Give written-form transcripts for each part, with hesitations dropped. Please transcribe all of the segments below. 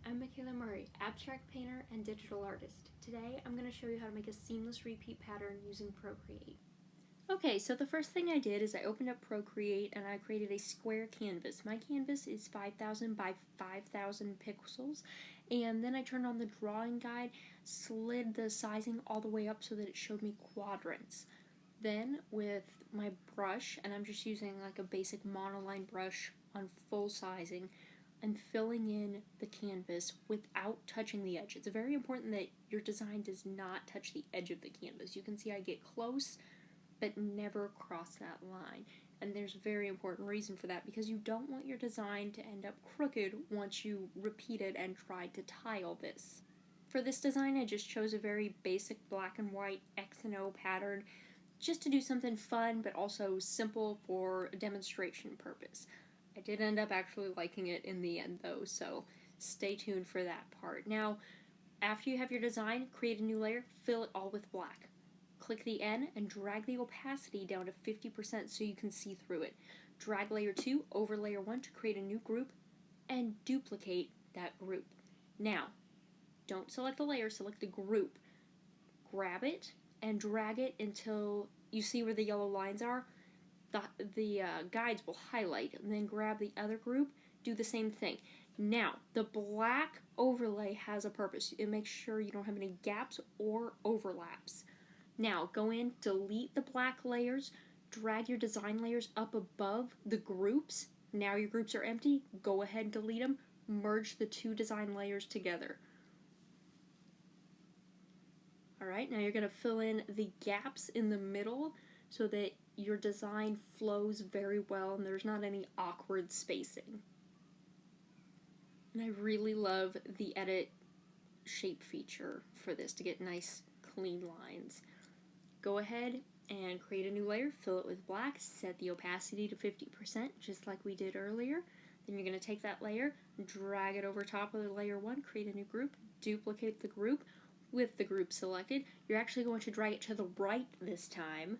I'm Michaela Murray, abstract painter and digital artist. Today I'm going to show you how to make a seamless repeat pattern using Procreate. Okay, so the first thing I did is I opened up Procreate and I created a square canvas. My canvas is 5,000 by 5,000 pixels, and then I turned on the drawing guide, slid the sizing all the way up so that it showed me quadrants. Then with my brush, and I'm just using like a basic monoline brush on full sizing, I'm filling in the canvas without touching the edge. It's very important that your design does not touch the edge of the canvas. You can see I get close, but never cross that line. And there's a very important reason for that, because you don't want your design to end up crooked once you repeat it and try to tile this. For this design, I just chose a very basic black and white X and O pattern just to do something fun, but also simple for a demonstration purpose. I did end up actually liking it in the end though, so stay tuned for that part. Now, after you have your design, create a new layer, fill it all with black. Click the N and drag the opacity down to 50% so you can see through it. Drag layer 2 over layer 1 to create a new group and duplicate that group. Now, don't select the layer, select the group. Grab it and drag it until you see where the yellow lines are. The guides will highlight, and then grab the other group, do the same thing. Now, the black overlay has a purpose. It makes sure you don't have any gaps or overlaps. Now, go in, delete the black layers, drag your design layers up above the groups. Now your groups are empty. Go ahead and delete them. Merge the two design layers together. Alright, now you're going to fill in the gaps in the middle so that your design flows very well and there's not any awkward spacing. And I really love the edit shape feature for this to get nice clean lines. Go ahead and create a new layer, fill it with black, set the opacity to 50% just like we did earlier. Then you're going to take that layer, drag it over top of the layer 1, create a new group, duplicate the group. With the group selected, you're actually going to drag it to the right this time.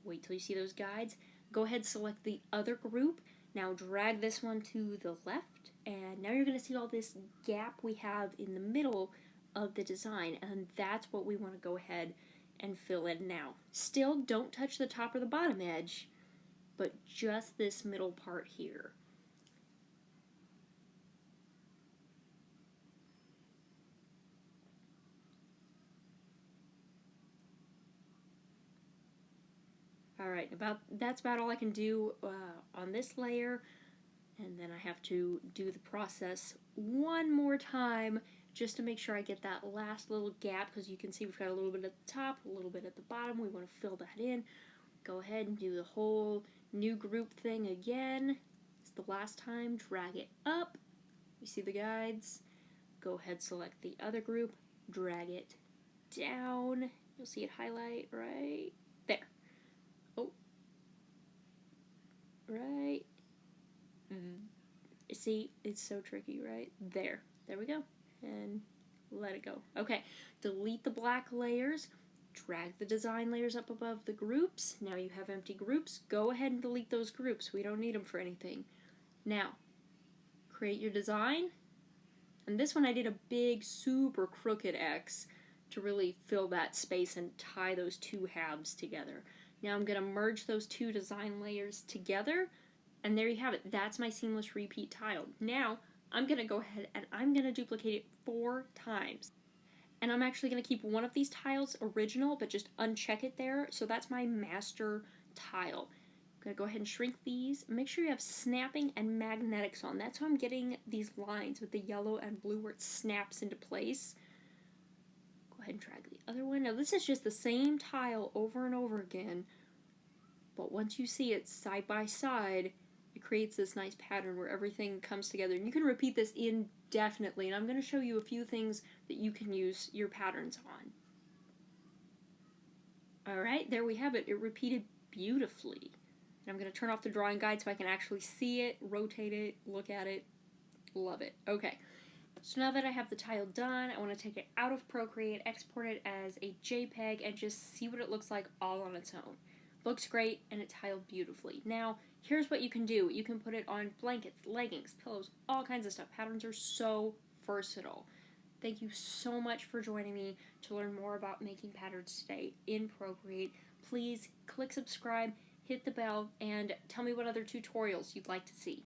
Wait till you see those guides. Go ahead, select the other group. Now drag this one to the left, and now you're going to see all this gap we have in the middle of the design, and that's what we want to go ahead and fill in now. Still, don't touch the top or the bottom edge, but just this middle part here. Alright, that's about all I can do on this layer, and then I have to do the process one more time just to make sure I get that last little gap, because you can see we've got a little bit at the top, a little bit at the bottom. We want to fill that in. Go ahead and do the whole new group thing again. It's the last time. Drag it up. You see the guides. Go ahead, select the other group, drag it down. You'll see it highlight right there. Oh, right. See, it's so tricky, right? There we go. And let it go. Okay, delete the black layers, drag the design layers up above the groups. Now you have empty groups. Go ahead and delete those groups. We don't need them for anything. Now, create your design. And this one I did a big, super crooked X to really fill that space and tie those two halves together. Now I'm going to merge those two design layers together, and there you have it. That's my seamless repeat tile. Now I'm going to go ahead and I'm going to duplicate it 4 times. And I'm actually going to keep one of these tiles original, but just uncheck it there. So that's my master tile. I'm going to go ahead and shrink these. Make sure you have snapping and magnetics on. That's how I'm getting these lines with the yellow and blue where it snaps into place. Go ahead and drag the other one. Now this is just the same tile over and over again, but once you see it side by side, it creates this nice pattern where everything comes together. And you can repeat this indefinitely, and I'm going to show you a few things that you can use your patterns on. Alright, there we have it. It repeated beautifully. And I'm going to turn off the drawing guide so I can actually see it, rotate it, look at it, love it. Okay. So now that I have the tile done, I want to take it out of Procreate, export it as a JPEG, and just see what it looks like all on its own. Looks great, and it tiled beautifully. Now, here's what you can do. You can put it on blankets, leggings, pillows, all kinds of stuff. Patterns are so versatile. Thank you so much for joining me to learn more about making patterns today in Procreate. Please click subscribe, hit the bell, and tell me what other tutorials you'd like to see.